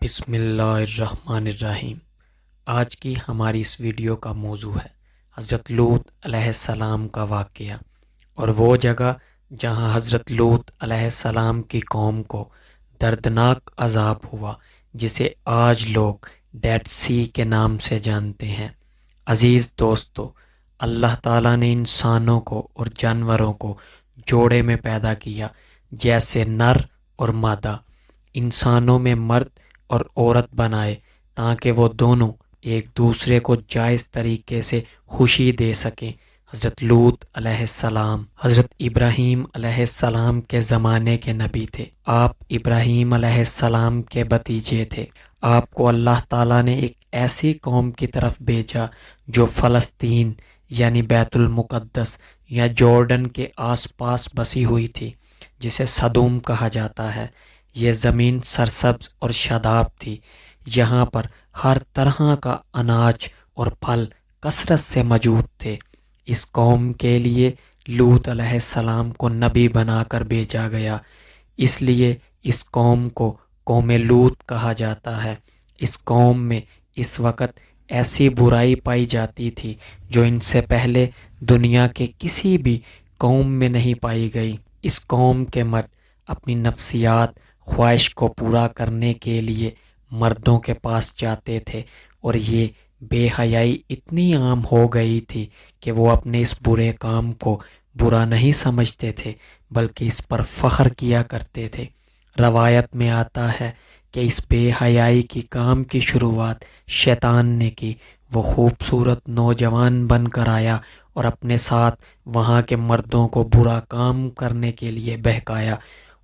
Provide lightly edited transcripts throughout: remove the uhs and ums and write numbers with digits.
بسم اللہ الرحمن الرحیم۔ آج کی ہماری اس ویڈیو کا موضوع ہے حضرت لوط علیہ السلام کا واقعہ اور وہ جگہ جہاں حضرت لوط علیہ السلام کی قوم کو دردناک عذاب ہوا، جسے آج لوگ ڈیڈ سی کے نام سے جانتے ہیں۔ عزیز دوستو، اللہ تعالیٰ نے انسانوں کو اور جانوروں کو جوڑے میں پیدا کیا، جیسے نر اور مادہ۔ انسانوں میں مرد اور عورت بنائے تاکہ وہ دونوں ایک دوسرے کو جائز طریقے سے خوشی دے سکیں۔ حضرت لوط علیہ السلام حضرت ابراہیم علیہ السلام کے زمانے کے نبی تھے۔ آپ ابراہیم علیہ السلام کے بھتیجے تھے۔ آپ کو اللہ تعالیٰ نے ایک ایسی قوم کی طرف بھیجا جو فلسطین یعنی بیت المقدس یا جارڈن کے آس پاس بسی ہوئی تھی، جسے سدوم کہا جاتا ہے۔ یہ زمین سرسبز اور شاداب تھی۔ یہاں پر ہر طرح کا اناج اور پھل کثرت سے موجود تھے۔ اس قوم کے لیے لوط علیہ السلام کو نبی بنا کر بھیجا گیا، اس لیے اس قوم کو قوم لوط کہا جاتا ہے۔ اس قوم میں اس وقت ایسی برائی پائی جاتی تھی جو ان سے پہلے دنیا کے کسی بھی قوم میں نہیں پائی گئی۔ اس قوم کے مرد اپنی نفسیات خواہش کو پورا کرنے کے لیے مردوں کے پاس جاتے تھے، اور یہ بے حیائی اتنی عام ہو گئی تھی کہ وہ اپنے اس برے کام کو برا نہیں سمجھتے تھے بلکہ اس پر فخر کیا کرتے تھے۔ روایت میں آتا ہے کہ اس بے حیائی کی کام کی شروعات شیطان نے کی۔ وہ خوبصورت نوجوان بن کر آیا اور اپنے ساتھ وہاں کے مردوں کو برا کام کرنے کے لیے بہکایا،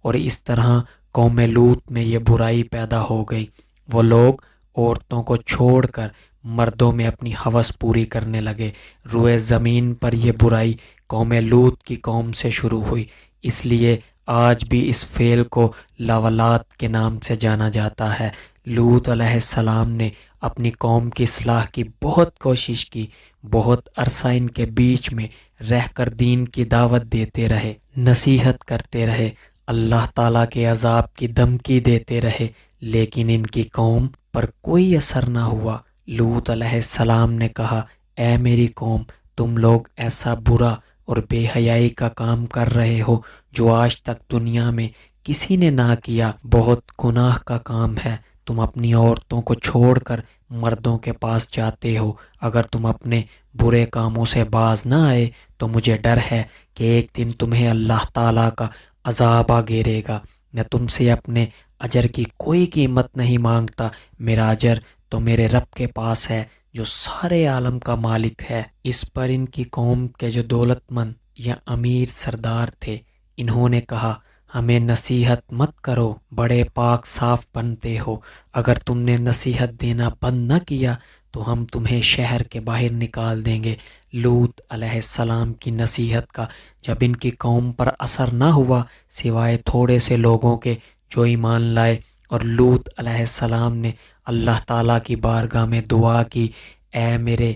اور اس طرح قوم لوط میں یہ برائی پیدا ہو گئی۔ وہ لوگ عورتوں کو چھوڑ کر مردوں میں اپنی ہوس پوری کرنے لگے۔ روئے زمین پر یہ برائی قوم لوط کی قوم سے شروع ہوئی، اس لیے آج بھی اس فعل کو لاولات کے نام سے جانا جاتا ہے۔ لوط علیہ السلام نے اپنی قوم کی اصلاح کی بہت کوشش کی، بہت عرصہ ان کے بیچ میں رہ کر دین کی دعوت دیتے رہے، نصیحت کرتے رہے، اللہ تعالیٰ کے عذاب کی دھمکی دیتے رہے، لیکن ان کی قوم پر کوئی اثر نہ ہوا۔ لوط علیہ السلام نے کہا، اے میری قوم، تم لوگ ایسا برا اور بے حیائی کا کام کر رہے ہو جو آج تک دنیا میں کسی نے نہ کیا۔ بہت گناہ کا کام ہے۔ تم اپنی عورتوں کو چھوڑ کر مردوں کے پاس جاتے ہو۔ اگر تم اپنے برے کاموں سے باز نہ آئے تو مجھے ڈر ہے کہ ایک دن تمہیں اللہ تعالیٰ کا عذاب آ گھیرے گا۔ میں تم سے اپنے اجر کی کوئی قیمت نہیں مانگتا، میرا اجر تو میرے رب کے پاس ہے جو سارے عالم کا مالک ہے۔ اس پر ان کی قوم کے جو دولت مند یا امیر سردار تھے، انہوں نے کہا، ہمیں نصیحت مت کرو، بڑے پاک صاف بنتے ہو، اگر تم نے نصیحت دینا بند نہ کیا تو ہم تمہیں شہر کے باہر نکال دیں گے۔ لوط علیہ السلام کی نصیحت کا جب ان کی قوم پر اثر نہ ہوا سوائے تھوڑے سے لوگوں کے جو ایمان لائے، اور لوط علیہ السلام نے اللہ تعالیٰ کی بارگاہ میں دعا کی، اے میرے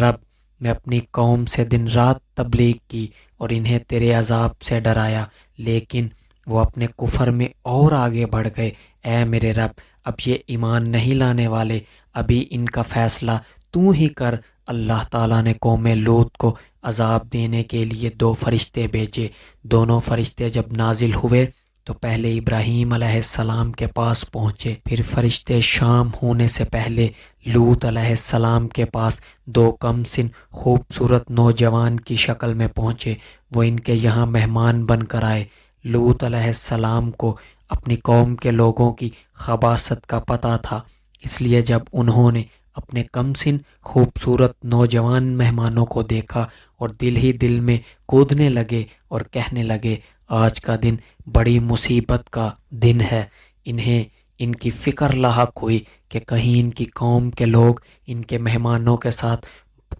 رب، میں اپنی قوم سے دن رات تبلیغ کی اور انہیں تیرے عذاب سے ڈرایا، لیکن وہ اپنے کفر میں اور آگے بڑھ گئے۔ اے میرے رب، اب یہ ایمان نہیں لانے والے، ابھی ان کا فیصلہ تو ہی کر۔ اللہ تعالیٰ نے قوم لوط کو عذاب دینے کے لیے 2 فرشتے بھیجے۔ دونوں فرشتے جب نازل ہوئے تو پہلے ابراہیم علیہ السلام کے پاس پہنچے، پھر فرشتے شام ہونے سے پہلے لوط علیہ السلام کے پاس 2 کم سن خوبصورت نوجوان کی شکل میں پہنچے۔ وہ ان کے یہاں مہمان بن کر آئے۔ لوط علیہ السلام کو اپنی قوم کے لوگوں کی خباثت کا پتہ تھا، اس لیے جب انہوں نے اپنے کم سن خوبصورت نوجوان مہمانوں کو دیکھا اور دل ہی دل میں کودنے لگے اور کہنے لگے، آج کا دن بڑی مصیبت کا دن ہے۔ انہیں ان کی فکر لاحق ہوئی کہ کہیں ان کی قوم کے لوگ ان کے مہمانوں کے ساتھ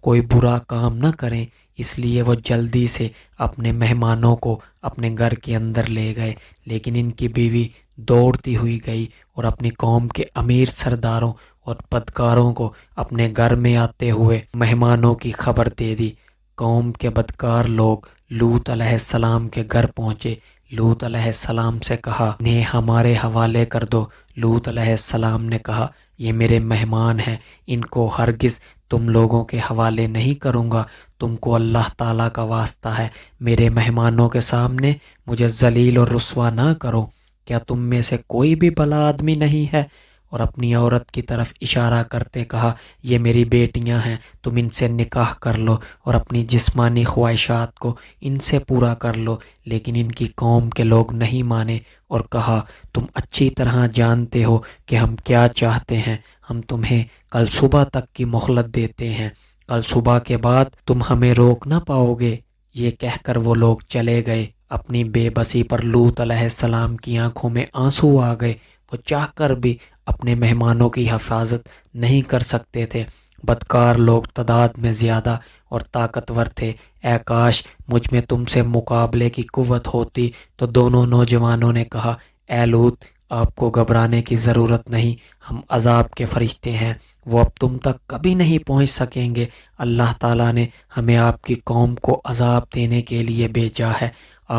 کوئی برا کام نہ کریں، اس لیے وہ جلدی سے اپنے مہمانوں کو اپنے گھر کے اندر لے گئے، لیکن ان کی بیوی دوڑتی ہوئی گئی اور اپنی قوم کے امیر سرداروں اور بدکاروں کو اپنے گھر میں آتے ہوئے مہمانوں کی خبر دے دی۔ قوم کے بدکار لوگ لوط علیہ السلام کے گھر پہنچے، لوط علیہ السلام سے کہا انہیں ہمارے حوالے کر دو۔ لوط علیہ السلام نے کہا یہ میرے مہمان ہیں، ان کو ہرگز تم لوگوں کے حوالے نہیں کروں گا، تم کو اللہ تعالیٰ کا واسطہ ہے میرے مہمانوں کے سامنے مجھے ذلیل اور رسوا نہ کرو۔ کیا تم میں سے کوئی بھی بھلا آدمی نہیں ہے؟ اور اپنی عورت کی طرف اشارہ کرتے کہا یہ میری بیٹیاں ہیں، تم ان سے نکاح کر لو اور اپنی جسمانی خواہشات کو ان سے پورا کر لو۔ لیکن ان کی قوم کے لوگ نہیں مانے اور کہا تم اچھی طرح جانتے ہو کہ ہم کیا چاہتے ہیں، ہم تمہیں کل صبح تک کی مہلت دیتے ہیں، کل صبح کے بعد تم ہمیں روک نہ پاؤ گے۔ یہ کہہ کر وہ لوگ چلے گئے۔ اپنی بے بسی پر لوط علیہ السلام کی آنکھوں میں آنسو آ گئے، وہ چاہ کر بھی اپنے مہمانوں کی حفاظت نہیں کر سکتے تھے۔ بدکار لوگ تعداد میں زیادہ اور طاقتور تھے، اے کاش مجھ میں تم سے مقابلے کی قوت ہوتی۔ تو دونوں نوجوانوں نے کہا اے لوط آپ کو گھبرانے کی ضرورت نہیں، ہم عذاب کے فرشتے ہیں، وہ اب تم تک کبھی نہیں پہنچ سکیں گے۔ اللہ تعالیٰ نے ہمیں آپ کی قوم کو عذاب دینے کے لیے بھیجا ہے۔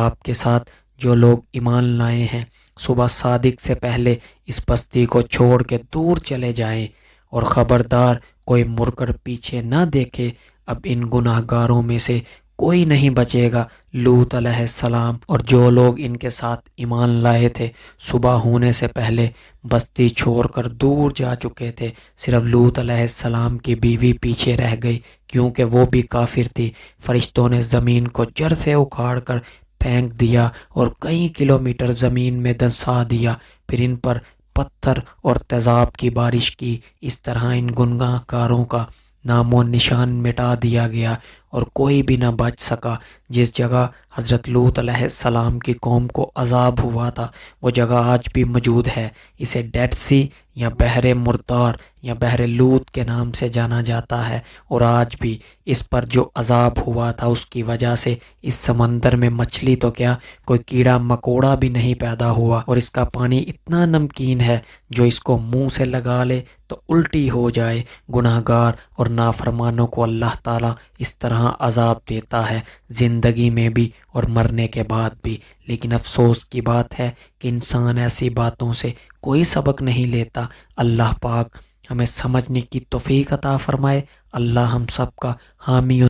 آپ کے ساتھ جو لوگ ایمان لائے ہیں صبح صادق سے پہلے اس بستی کو چھوڑ کے دور چلے جائیں، اور خبردار کوئی مڑ کر پیچھے نہ دیکھے۔ اب ان گناہ گاروں میں سے کوئی نہیں بچے گا۔ لوط علیہ السلام اور جو لوگ ان کے ساتھ ایمان لائے تھے صبح ہونے سے پہلے بستی چھوڑ کر دور جا چکے تھے، صرف لوط علیہ السلام کی بیوی پیچھے رہ گئی کیونکہ وہ بھی کافر تھی۔ فرشتوں نے زمین کو جڑ سے اکھاڑ کر پھینک دیا اور کئی کلومیٹر زمین میں دھنسا دیا، پھر ان پر پتھر اور تیزاب کی بارش کی۔ اس طرح ان گناہ گاروں کا نام و نشان مٹا دیا گیا اور کوئی بھی نہ بچ سکا۔ جس جگہ حضرت لوط علیہ السلام کی قوم کو عذاب ہوا تھا وہ جگہ آج بھی موجود ہے، اسے ڈیڈ سی یا بحر مردار یا بحر لوط کے نام سے جانا جاتا ہے، اور آج بھی اس پر جو عذاب ہوا تھا اس کی وجہ سے اس سمندر میں مچھلی تو کیا کوئی کیڑا مکوڑا بھی نہیں پیدا ہوا، اور اس کا پانی اتنا نمکین ہے جو اس کو منہ سے لگا لے تو الٹی ہو جائے۔ گناہ گار اور نافرمانوں کو اللہ تعالیٰ اس طرح عذاب دیتا ہے، زندگی میں بھی اور مرنے کے بعد بھی۔ لیکن افسوس کی بات ہے کہ انسان ایسی باتوں سے کوئی سبق نہیں لیتا۔ اللہ پاک ہمیں سمجھنے کی توفیق عطا فرمائے۔ اللہ ہم سب کا حامی